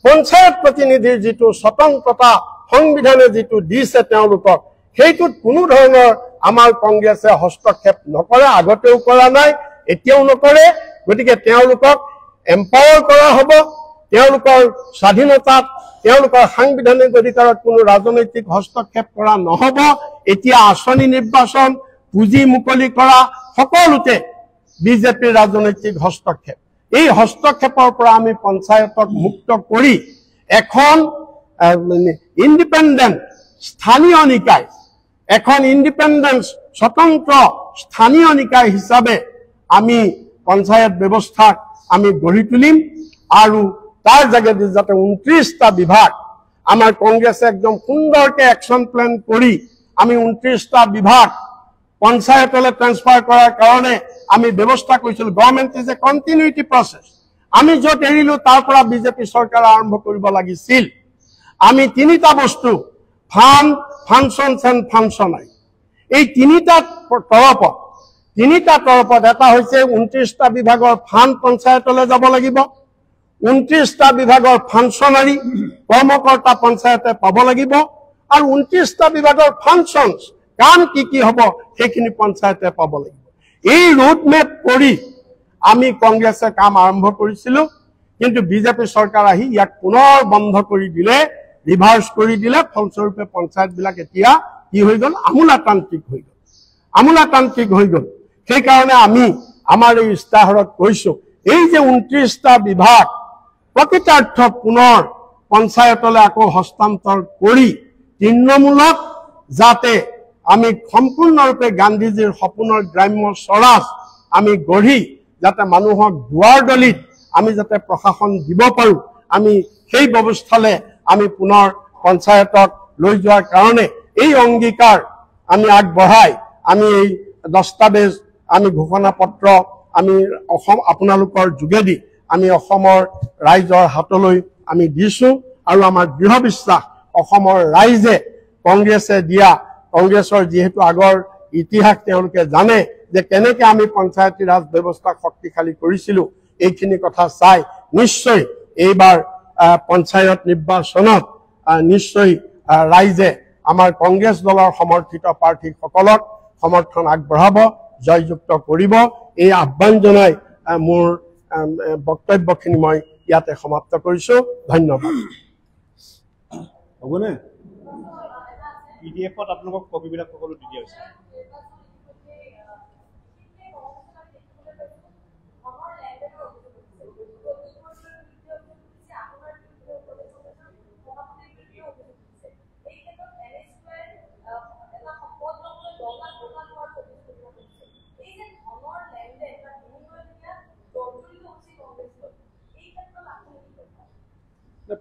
পঞ্চায়ত প্ৰতিনিধিৰ যিটো স্বতন্ত্ৰতা সংবিধানে যিটো দিছে তেওঁলোকক সেইটোত কোনো ধৰণৰ আমাৰ কংগ্ৰেছে হস্তক্ষেপ নকৰে আগতেও কৰা নাই এতিয়াও নকৰে গতিকে তেওঁলোকক এম্পাৱাৰ কৰা হ'ব তেওঁলোকৰ স্বাধীনতাত তেওঁলোকৰ সাংবিধানিক অধিকাৰত কোনো ৰাজনৈতিক হস্তক্ষেপ কৰা নহব এতিয়া আঁচনি নিৰ্বাচন পুঁজি মুকলি কৰা সকলোতে বিজেপিৰ ৰাজনৈতিক হস্তক্ষেপ এই হস্তক্ষেপৰ পৰা আমি পঞ্চায়তক মুক্ত কৰি এখন ইণ্ডিপেণ্ডেণ্ট স্থানীয় নিকায় এখন ইণ্ডিপেণ্ডেন্ট স্বতন্ত্ৰ স্থানীয় নিকায় হিচাপে আমি পঞ্চায়ত ব্যৱস্থাক আমি গঢ়ি তুলিম আৰু তাৰ জাগেদি যাতে 29টা বিভাগ আমাৰ কংগ্ৰেছে একদম সুন্দৰকে একশন প্ল্যান কৰি আমি 29টা বিভাগ পঞ্চায়তলৈ ট্ৰান্সফাৰ কৰাৰ কাৰণে আমি ব্যৱস্থা কৰিছিল government is a continuity process আমি য'ত এৰিলো তাৰ পৰা বিজেপি চৰকাৰ আৰম্ভ কৰিব লাগিছিল আমি তিনিটা বস্তু ফান্ড ফাংশনস এন্ড ফাংশনাই এই তিনিটা তৰফত এটা হৈছে 29টা বিভাগৰ ফান্ড পঞ্চায়তলৈ যাব লাগিব 29টা বিভাগৰ ফাংশনাৰী কৰ্মকৰ্তা পঞ্চায়তে পাব লাগিব আৰু 29টা বিভাগৰ ফাংশনস কাম কি হ'ব সেইখিনি পঞ্চায়তে পাব লাগিব এই ৰোড মেপ কৰি আমি কংগ্ৰেছে কাম আৰম্ভ কৰিছিল কিন্তু বিজেপি চৰকাৰ আহি ইয়াক পুনৰ বন্ধ কৰি দিলে ৰিভাৰ্স কৰি দিলে ফলস্বৰূপে পঞ্চায়ত বিলাক এতিয়া কি হৈ গল আমোলাতান্ত্ৰিক হৈ গল সেই কাৰণে আমি আমাৰ এই ইস্তাহাৰত কৈছো এই যে 29টা বিভাগ প্ৰকৃতাৰ্থত পুনৰ পঞ্চায়তলৈ আকৌ হস্তান্তৰ কৰি তৃণমূলক যাতে আমি সম্পূৰ্ণৰূপে গান্ধীজীৰ সপোনৰ গ্ৰাম্য স্বৰাজ আমি গঢ়ি যাতে মানুহক দুৱাৰ দলিত আমি যাতে প্ৰশাসন দিব পাৰো আমি সেই ব্যৱস্থালৈ আমি পুনৰ পঞ্চায়তক লৈ যোৱাৰ কাৰণে এই অংগীকাৰ আমি আগবঢ়াই আমি এই দস্তাবেজ আমি ঘোষণা পত্ৰ আমি অসম আপোনালোকৰ যোগেদি আমি অসমৰ ৰাইজৰ হাতলৈ আমি দিছো আৰু আমাৰ দৃঢ় বিশ্বাস অসমৰ ৰাইজে কংগ্ৰেছে দিয়া কংগ্ৰেছৰ যেহেতু আগৰ ইতিহাস তেওঁলোকে জানে যে কেনেকৈ আমি পঞ্চায়তী ৰাজ ব্যৱস্থা শক্তিশালী কৰিছিলো এইখিনি কথা চাই নিশ্চয় এইবাৰ পঞ্চায়ত নিৰ্বাচনত নিশ্চয় ৰাইজে আমাৰ কংগ্ৰেছ দলৰ সমৰ্থিত প্ৰাৰ্থীসকলক সমৰ্থন আগবঢ়াব জয়যুক্ত কৰিব এই আহ্বান জনাই মোৰ বক্তব্যখিনি মই ইয়াতে সমাপ্ত কৰিছো ধন্যবাদ হ'বনে পিডিএফত আপোনালোকক কপিবিলাক সকলো দি দিয়া হৈছে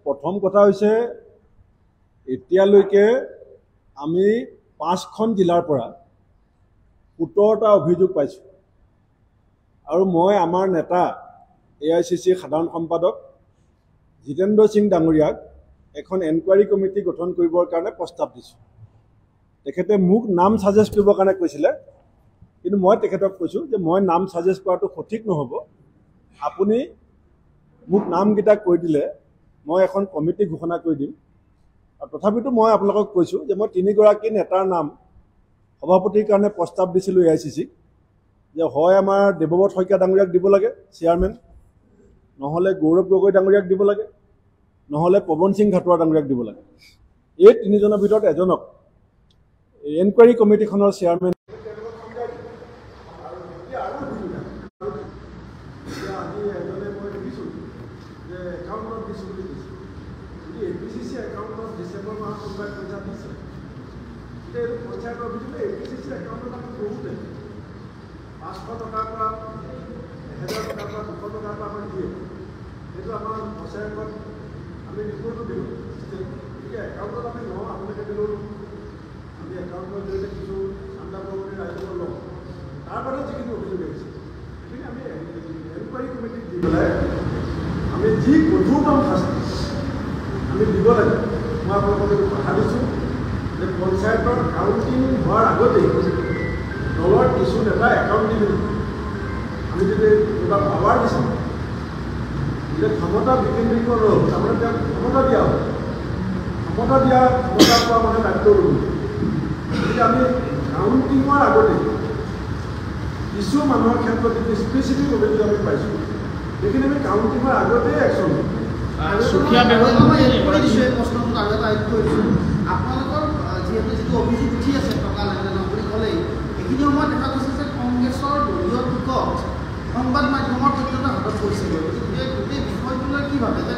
প্ৰথম কথা হৈছে এতিয়ালৈকে আমি 5খন জিলাৰ পৰা 17টা অভিযোগ পাইছো আৰু মই আমাৰ নেতা AICC সাধাৰণ সম্পাদক জিতেন্দ্ৰ সিং ডাঙৰীয়াক এখন এনকুৱাৰী কমিটি গঠন কৰিবৰ কাৰণে প্ৰস্তাৱ দিছো তেখেতে মোক নাম সাজেষ্ট কৰিবৰ কাৰণে কৈছিলে কিন্তু মই তেখেতক কৈছোঁ যে মই নাম সাজেষ্ট কৰাটো সঠিক নহ'ব আপুনি মোক নামকেইটা কৈ দিলে মই এখন কমিটি ঘোষণা কৰি দিম আৰু তথাপিতো মই আপোনালোকক কৈছোঁ যে মই 3গৰাকী নেতাৰ নাম সভাপতিৰ কাৰণে প্ৰস্তাৱ দিছিলোঁ AICC যে হয় আমাৰ দেৱব্ৰত শইকীয়া ডাঙৰীয়াক দিব লাগে চেয়াৰমেন নহ'লে গৌৰৱ গগৈ ডাঙৰীয়াক দিব লাগে নহ'লে পৱন সিং ঘাটোৱাৰা ডাঙৰীয়াক দিব লাগে এই 3জনৰ ভিতৰত এজনক এনকুৱাৰী কমিটিখনৰ চেয়াৰমেন আমি ৰিপৰ্টটো দিলোঁ গতিকে একাউণ্টত আমি লওঁ আপোনালোকে দিলোঁ আমি একাউণ্টৰ জৰিয়তে কিছু চান্দা প্ৰগতিৰ ৰাইজৰ লওঁ তাৰ বাদে যিখিনি অভিযোগ আহিছে সেইখিনি আমি এনকুৱাৰী কমিটিক দি পেলাই আমি যি কঠোৰতম শাস্তি আমি দিব লাগে মই আপোনালোকক কথা দিছোঁ যে পঞ্চায়তৰ কাউণ্টিং হোৱাৰ আগতেই দলৰ কিছু নেতা একাউণ্ট দি দিলোঁ আমি যদি কিবা পাৱাৰ দিছোঁ যে ক্ষমতা বিকেন্দ্ৰীকৰণ হ'ল তাৰমানে তেওঁক ক্ষমতা দিয়া হ'ল ক্ষমতা দিয়া ক্ষমতা পোৱা মানে দায়িত্ব ল'ব গতিকে আমি কাউণ্টিঙৰ আগতে কিছু মানুহৰ ক্ষেত্ৰত যিটো স্পেচিফিক অভিযোগ আমি পাইছোঁ সেইখিনি আমি কাউণ্টিঙৰ আগতেই একশ্যন ল'ম আপোনালোকৰ যিহেতু যিটো অভিযোগ উঠি আছে টকা লেনদেন বুলি ক'লেই এইখিনি সময়ত দেখা গৈছে যে কংগ্ৰেছৰ দলীয় টিকট সংবাদ মাধ্যমৰ ক্ষেত্ৰতে হাতত পৰিছে গোটেই বিষয়টোলৈ কি ভাবে যে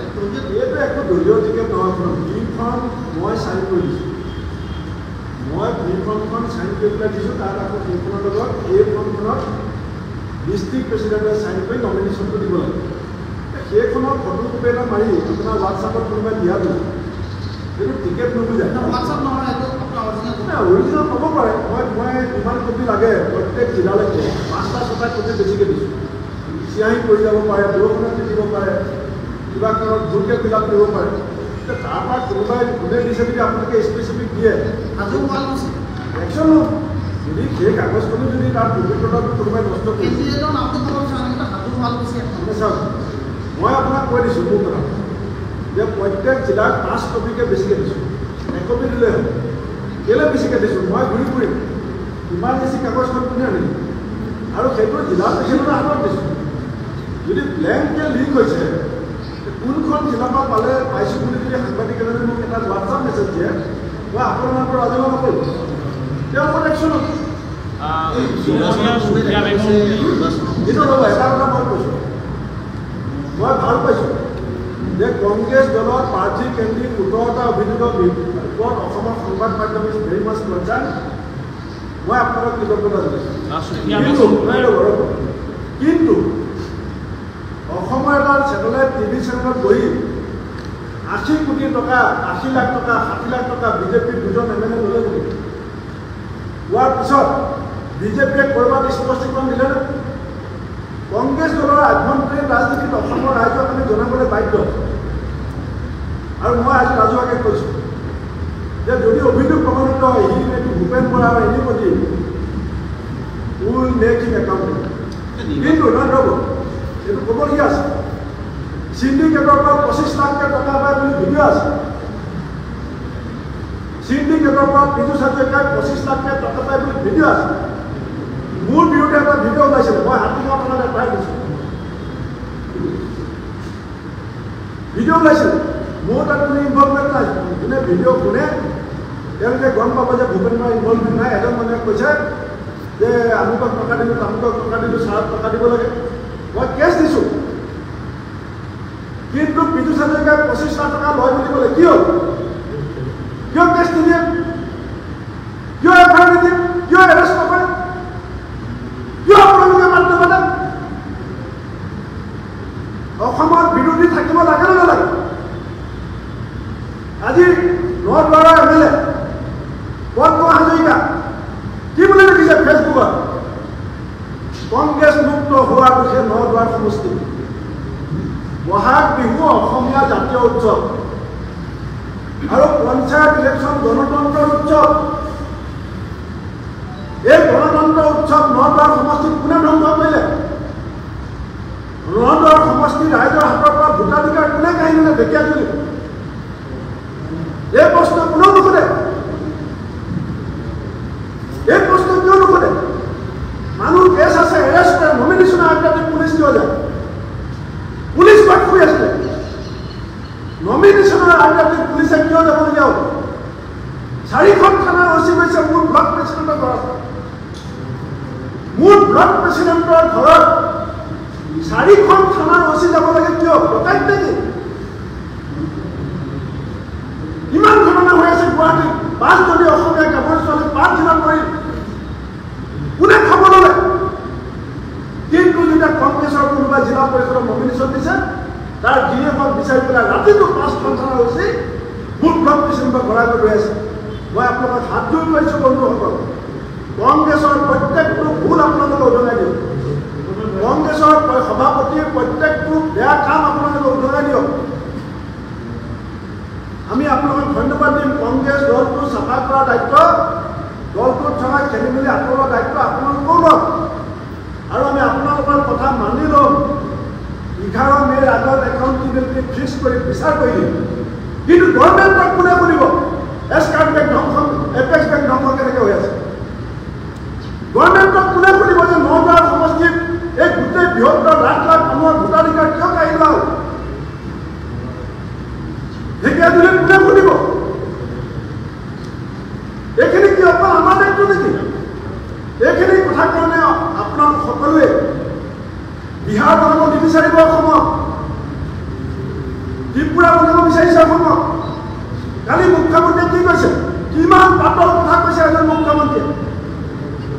এইটো একো দলীয় টিকেট নহয় বিলখন মই চাইন কৰি দিছোঁ মই বিলখনখন চাইন কৰি পেলাই দিছোঁ তাত আকৌ বিলখনৰ লগত এই ফৰ্মখনত ডিষ্ট্ৰিক্ট প্ৰেচিডেণ্টে চাইন কৰি নমিনেশ্যনটো দিব লাগে সেইখনৰ ফটোকপি এটা মাৰি আপোনাৰ হোৱাটছআপত কোনোবাই দিয়া দিব এইটো টিকেট নুবুজায় হোৱাটছআপ নহয় এইটো আপোনাৰ অৰিজিনেল হ'ব পাৰে মই যিমান কপি লাগে প্ৰত্যেক জিলালৈকে 5টা 6টা কপি বেছিকৈ দিছোঁ চিয়াহী কৰি যাব পাৰে বৰষুণত তিতিব পাৰে কিবা কাৰণত ভুলকৈ ফিল আপ কৰিব পাৰে তাৰপৰা কোনোবাই কোনে দিছে যদি আপোনালোকে স্পেচিফিক দিয়ে আজি ভাল হৈছে একশ্যন ল'ম যদি সেই কাগজখনো যদি তাৰ পবিত্ৰতাটো কোনোবাই নষ্ট কৰি কেণ্ডিডেটৰ নামটো ক'ব বিচাৰোঁ হাতো ভাল হৈছে চাওক মই আপোনাক কৈ দিছোঁ মোৰ কথা যে প্ৰত্যেক জিলাত 5 কপিকৈ বেছিকৈ দিছোঁ 1 কপি দিলেই হ'ল কেলৈ বেছিকৈ দিছোঁ মই ঘূৰি ফুৰিম ইমাৰ্জেঞ্চি কাগজখন কোনে আনিম আৰু সেইটো জিলা প্ৰেচিডেণ্টৰ হাতত দিছোঁ যদি ব্লেংককৈ লিক হৈছে কোনখন জিলাৰ পৰা পাইছোঁ বুলি যদি সাংবাদিক এজনে মোক এটা হোৱাটছআপ মেছেজ দিয়ে মই আপোনাৰ নামটো ৰাজহুৱা নকৰোঁ তেওঁৰ ওপৰত একশ্যন ল'ম এইটো ৰ'ব এটা কথা মই কৈছোঁ মই ভাল পাইছোঁ যে কংগ্ৰেছ দলৰ প্ৰাৰ্থী কেন্দ্ৰিক 17টা অভিযোগৰ ওপৰত অসমৰ সংবাদ মাধ্যম ইজ ভেৰি মাছ কনচাৰ্ণ মই আপোনালোক কৃতজ্ঞতা জনাইছোঁ কিন্তু অসমৰ এটা চেটেলাইট টিভি চেনেলত বহি 80 কোটি টকা 80 লাখ টকা 60 লাখ টকা বিজেপিৰ 2জন MLA ল'লে বুলি হোৱাৰ পিছত বিজেপিয়ে ক'ৰবাত স্পষ্টীকৰণ দিলে নে কংগ্ৰেছ দলৰ আভ্যন্তৰীণ ৰাজনীতিত অসমৰ ৰাইজক আমি জনাবলৈ বাধ্য আৰু মই আজি ৰাজহুৱাকৈ কৈছোঁ যে যদি অভিযোগ প্ৰমাণিত হয় এইটো ভূপেন বৰা আৰু anybody will make him accountable কিন্তু নহয় ৰ'ব এইটো ক'বলগীয়া আছে চিণ্ডিকেটৰ পৰা 25 লাখকৈ টকা পায় বুলি ভিডিঅ' আছে চিণ্ডিকেটৰ পৰা পীযুষ হাজৰিকাই 25 লাখকৈ টকা পায় বুলি ভিডিঅ' আছে মোৰ বিৰুদ্ধে এটা ভিডিঅ' ওলাইছিলে মই হাতীগাঁও থানাত এপ্লাই দিছোঁ ভিডিঅ' ওলাইছিল মোৰ তাত কোনো ইনভলভমেণ্ট নাই যোনে ভিডিঅ' শুনে তেওঁলোকে গম পাব যে ভূপেন বৰাৰ ইনভলভমেণ্ট নাই এজন মানুহে কৈছে যে আমুকক টকা দিলোঁ তামুকক টকা দিলোঁ ছাৰক টকা দিব লাগে মই কেছ দিছোঁ কিন্তু পীযুষ হাজৰিকাই 25 লাখ টকা লয় বুলি ক'লে কি হ'ল কিয় কেছ নিদিয়ে কিয় এফআইআৰ নিদিয়ে কিয় এৰেষ্ট নকৰে কিয় আপোনালোকে মাত নামাতে অসমৰ বিৰোধী থাকিব লাগে নে নালাগে আজি নদুৱাৰৰ MLA পদ্ম হাজৰিকা কি বুলি লিখিছে ফেচবুকত কংগ্ৰেছ মুক্ত হোৱাৰ বিষয়ে নদুৱাৰ সমষ্টি বহাগ বিহু অসমীয়া জাতীয় উৎসৱ আৰু পঞ্চায়ত ইলেকশ্যন গণতন্ত্ৰৰ উৎসৱ এই গণতন্ত্ৰ উৎসৱ নদুৱাৰ সমষ্টিত কোনে ধ্বংস কৰিলে? নদুৱাৰ সমষ্টিৰ ৰাইজৰ হাতৰ পৰা ভোটাধিকাৰ কোনে কাঢ়ি নিলে? ঢেকীয়াজুলি। এই প্ৰশ্ন কোনেও নুসুধে। এই প্ৰশ্ন কিয় নুসুধে? মানুহ কেছ আছে, এৰেষ্ট কৰে, নমিনেশ্যনৰ আগতে পুলিচ কিয় যায়? পুলিচ বাট শুই আছিলে। নমিনেশ্যনৰ আগতে পুলিচে কিয় যাবলগীয়া হ'ল? 4খন থানাৰ অচি গৈছে মোৰ ব্লক প্ৰেচিডেণ্টৰ ঘৰত। মোৰ ব্লক প্ৰেচিডেণ্টৰ ঘৰত 4খন থানাৰ অচি যাব লাগে কিয়? ডকাইত নেকি? ইমান ঘটনা হৈ আছে গুৱাহাটীত। 5জনী অসমীয়া গাভৰু ছোৱালী 5 দিনত মৰিল। কোনে খাব ল'লে? কিন্তু যেতিয়া কংগ্ৰেছৰ কোনোবা জিলা পৰিষদৰ নমিনেশ্যন দিছে, তাৰ ডিএমক বিচাৰি পেলাই ৰাতিটো 5খন থানাৰ অচি মোৰ ব্লক প্ৰেচিডেণ্টৰ ঘৰলৈ লৈ আছে। মই আপোনালোকক হাত জোৰ কৰিছোঁ বন্ধুসকল, কংগ্ৰেছৰ প্ৰত্যেকটো ভুল আপোনালোকে উদঙাই দিয়ক। কংগ্ৰেছৰ সভাপতিৰ প্ৰত্যেকটো বেয়া কাম আপোনালোকে উদঙাই দিয়ক। আমি আপোনালোকক ধন্যবাদ দিম। কংগ্ৰেছ দলটো চাফা কৰাৰ দায়িত্ব, দলটোত থকা খেলি মেলি আঁতৰোৱাৰ দায়িত্ব আপোনালোকেও লওক। আৰু আমি আপোনালোকৰ কথা মানি ল'ম। 11 মে'ৰ আগত একাউণ্টেবিলিটি ফিক্স কৰি বিচাৰ কৰি দিম। কিন্তু গভৰ্ণমেণ্টক কোনে কৰিব? এছকাৰ্ট বেংক ধ্বংস, এপেক্স বেংক ধ্বংস কেনেকৈ হৈ আছে? গভৰ্ণমেণ্টক কোনে খুলিব যে নগাঁও সমষ্টিত এই গোটেই বৃহত্তৰ লাখ লাখ মানুহৰ ভোটাধিকাৰ কিয় কাঢ়ি লোৱা হ'ল? ঢেকীয়াজুলিত কোনে খুলিব? এইখিনি কি অকল আমাৰ দায়িত্ব নেকি? এইখিনি কথাৰ কাৰণে আপোনালোক সকলোৱে বিহাৰ বনাব নিবিচাৰিব অসমত, ত্ৰিপুৰা বনাব বিচাৰিছে অসমত। কালি মুখ্যমন্ত্ৰীয়ে কি কৈছে? কিমান পাতল কথা কৈছে এজন মুখ্যমন্ত্ৰীয়ে।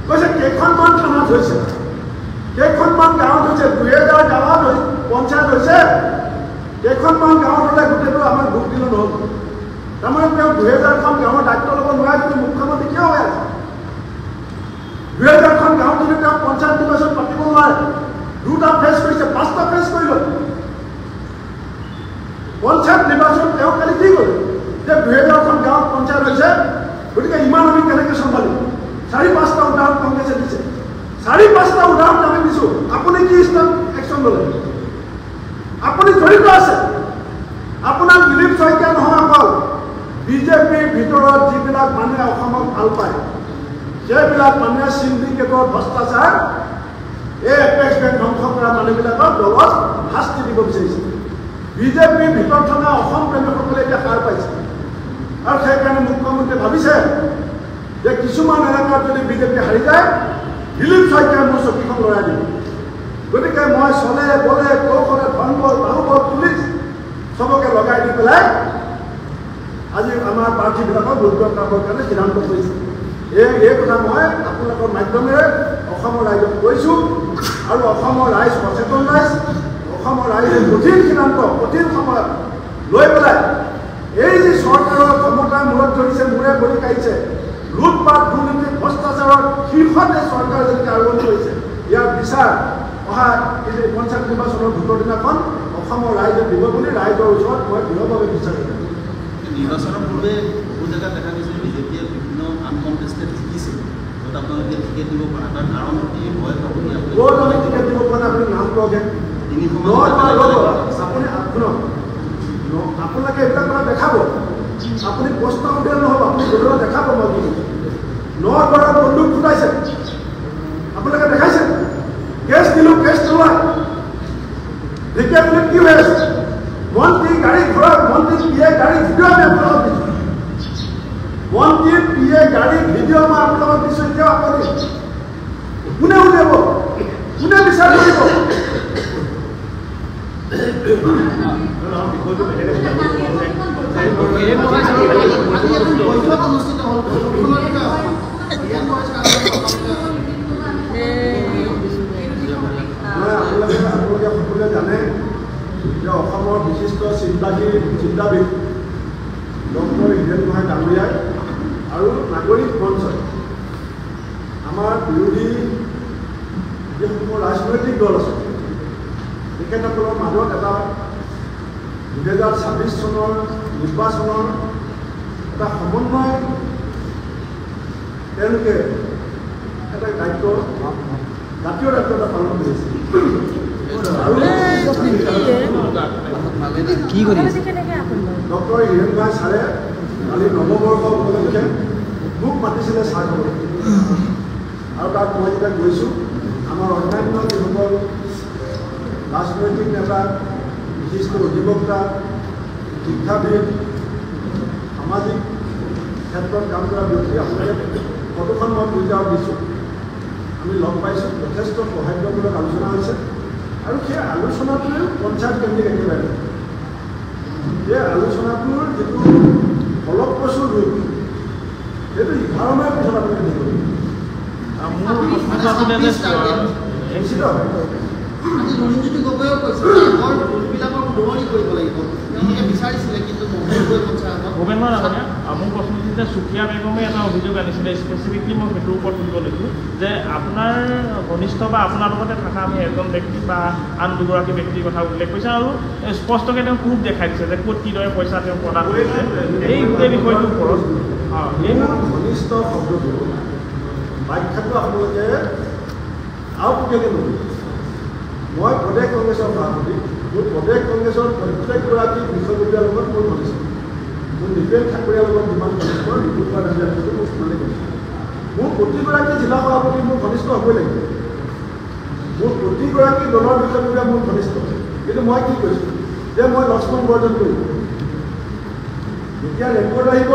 কৈছে কেইখনমান থানাত হৈছে, কেইখনমান গাঁৱত হৈছে, 2000 গাঁৱত পঞ্চায়ত হৈছে, কেইখনমান গাঁৱত হ'লে গোটেইটো আমাক দুখ দিলে নহ'ব। তাৰমানে তেওঁ 2000খন গাঁৱৰ দায়িত্ব ল'ব নোৱাৰে যদি মুখ্যমন্ত্ৰী কিয় হৈ আছে? 2000খন গাঁৱত যদি তেওঁ পঞ্চায়ত নিৰ্বাচন পাতিব নোৱাৰে, 2টা ফেজ কৰিছে, 5টা ফেজ কৰিলে। পঞ্চায়ত নিৰ্বাচন তেওঁ কালি কি কৰিলে? যে 2000খন গাঁৱত পঞ্চায়ত হৈছে, গতিকে ইমান আমি কেনেকৈ চম্ভালিম? 4-5টা উদাহৰণ কংগ্ৰেছে দিছে। 4-5টা উদাহৰণ আমি দিছোঁ। আপুনি কি ষ্টেপ একশ্যন ল'লে? আপুনি জড়িত আছে। আপোনাৰ দিলীপ শইকীয়া নহয়, অকল বিজেপিৰ ভিতৰত যিবিলাক মানুহে অসমক ভাল পায়, সেইবিলাক মানুহে চিণ্ডিকেটৰ ভ্ৰষ্টাচাৰ, এই এপেক্স বেংক ধ্বংস কৰা মানুহবিলাকৰ দলত শাস্তি দিব বিচাৰিছে। বিজেপিৰ ভিতৰত থকা অসম প্ৰেমীসকলে এতিয়া সাৰ পাইছে। আৰু সেইকাৰণে মুখ্যমন্ত্ৰীয়ে ভাবিছে যে কিছুমান এলেকাত যদি বিজেপি হাৰি যায়, দিলীপ শইকীয়াই মোৰ চকীখন লৰাই দিব। গতিকে মই চলে বলে কৌশলে ধনবল বাহুবল পুলিচ চবকে লগাই দি পেলাই আজি আমাৰ প্ৰাৰ্থীবিলাকক ভোটগ্ৰহণ কৰাৰ কাৰণে সিদ্ধান্ত কৰিছে। এই কথা মই আপোনালোকৰ মাধ্যমেৰে অসমৰ ৰাইজক কৈছোঁ। আৰু অসমৰ ৰাইজ সচেতন ৰাইজ, অসমৰ ৰাইজে কঠিন সিদ্ধান্ত কঠিন সময়ত লৈ পেলাই এই যি চৰকাৰৰ ক্ষমতাৰ মূৰত ধৰিছে, মূৰে বলি কাঢ়িছে, লুটপাট দুৰ্নীতি ভ্ৰষ্টাচাৰৰ শীৰ্ষতে চৰকাৰে যেনেকৈ আৰোহণ কৰিছে, ইয়াৰ বিচাৰ অহা পঞ্চায়ত নিৰ্বাচনৰ ভোটৰ দিনাখন অসমৰ ৰাইজে দিব বুলি ৰাইজৰ ওচৰত মই দৃঢ়ভাৱে বিচাৰিম। নিৰ্বাচনৰ পূৰ্বে বহু জেগাত দেখা গৈছে বিজেপিয়ে বিভিন্ন আনকণ্টেষ্টেড জিকিছে, য'ত আপোনালোকে টিকেট দিব পৰা নাই। তাৰ কাৰণ কি ভয় আপুনি ক'ত আমি টিকেট দিব পৰা নাই? আপুনি নাম কওকহে। আপোনালোকে এইবিলাক কথা দেখাব। আপুনি প্ৰশ্ন উলিয়াল নহ'ব, আপুনি গধূলি দেখাব। মই কি নগৰত বন্দুক ফুটাইছে, আপোনালোকে দেখাইছে। কেছ দিলোঁ, কেছ নোলায়। ঢেকীয়াজুলিত কি হৈ আছে? মন্ত্ৰী গাড়ী ঘৰত, মন্ত্ৰী পিয়ে গাড়ী ভিডিঅ' আমি আপোনালোকক দিছোঁ। মন্ত্ৰীৰ পিয়ে গাড়ী ভিডিঅ' মই আপোনালোকক দিছোঁ। এতিয়াও আপুনি কোনে উলিয়াব? কোনে বিচাৰ কৰিব? আপোনালোকে সকলোৱে জানে যে অসমৰ বিশিষ্ট চিন্তাবিদ ডক্টৰ হীৰেণ গোহাঁই ডাঙৰীয়াই আৰু নাগৰিক মঞ্চই আমাৰ বিৰোধী যিসমূহ ৰাজনৈতিক দল আছে, তেখেতসকলৰ মাজত এটা 2026 চনৰ নিৰ্বাচনৰ এটা সমন্বয় তেওঁলোকে তেওঁলোকে দায়িত্ব জাতীয় দায়িত্ব এটা পালন কৰিছে কি কৰি আছে ডক্টৰ হীৰেণ গোহাঁই ছাৰে কালি নৱবৰ্ষ উপলক্ষে মোক মাতিছিলে চাহ খাবলৈ আৰু তাত মই যেতিয়া গৈছোঁ আমাৰ অন্যান্য যিসকল ৰাজনৈতিক নেতা বিশিষ্ট অধিবক্তা শিক্ষাবিদ সামাজিক ক্ষেত্ৰত কাম কৰা ব্যক্তি আপোনালোকে ফটোখন মই পূজাও দিছোঁ আমি লগ পাইছোঁ যথেষ্ট সৌহাৰ্দ্যমূলক আলোচনা হৈছে আৰু সেই আলোচনাটোৱে পঞ্চায়ত কেন্দ্ৰিক একেবাৰে এই আলোচনাটোৰ যিটো ফলপ্ৰসূ ৰূপ সেইটো 11 মাহৰ পিছত আপুনি দিব নিশ্চিত আজি নলিনজ্যোতি গগৈয়েও কৈছে আগৰ ভুলবিলাকৰ শুধৰণি কৰিব লাগিব তেওঁলোকে বিচাৰিছিলে কিন্তু নহ'বগৈ পঞ্চায়তত ভূপেন্দ্ৰ ডাঙৰীয়া মোৰ প্ৰশ্ন হৈছে যে সুকীয়া বেগমে এটা অভিযোগ আনিছিলে স্পেচিফিকলি মই সেইটোৰ ওপৰত সুধিব লাগিব যে আপোনাৰ ঘনিষ্ঠ বা আপোনাৰ লগতে থকা আমি এজন ব্যক্তি বা আন দুগৰাকী ব্যক্তিৰ কথা উল্লেখ কৰিছে আৰু স্পষ্টকৈ তেওঁ প্ৰুফ দেখাই দিছে যে ক'ত কিদৰে পইচা তেওঁ প্ৰদান কৰিছে এই গোটেই বিষয়টোৰ ওপৰত এই ঘনিষ্ঠ শব্দটো ব্যাখ্যাটো আপোনালোকে আৰু পুকেকে নকৰিব মই প্ৰদেশ কংগ্ৰেছৰ সভাপতি মোৰ প্ৰদেশ কংগ্ৰেছৰ প্ৰত্যেকগৰাকী বিষয়ববীয়াৰ লগত মোৰ ঘনিষ্ঠ মোৰ নিপেন ঠাকুৰীয়াৰ লগত যিমান ঘনিষ্ঠ ৰিপুটৰ মোৰ সিমানেই ঘনিষ্ঠ মোৰ প্ৰতিগৰাকী জিলা সভাপতি মোৰ ঘনিষ্ঠ হ'বই লাগিব মোৰ প্ৰতিগৰাকী দলৰ বিষয়ববীয়া মোৰ ঘনিষ্ঠ কিন্তু মই কি কৈছোঁ যে মই লক্ষ্মণ বৰ্জন কৰিম যেতিয়া ৰেকৰ্ড আহিব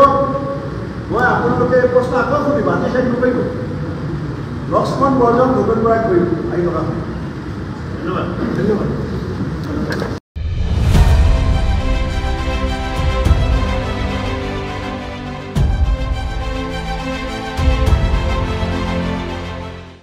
মই আপোনালোকে এই প্ৰশ্ন আকৌ সুধিব আজি শেষ নকৰিব লক্ষ্মণ বৰ্জন ভূপেন বৰাই কৰিম আহি থকা ধন্যবাদ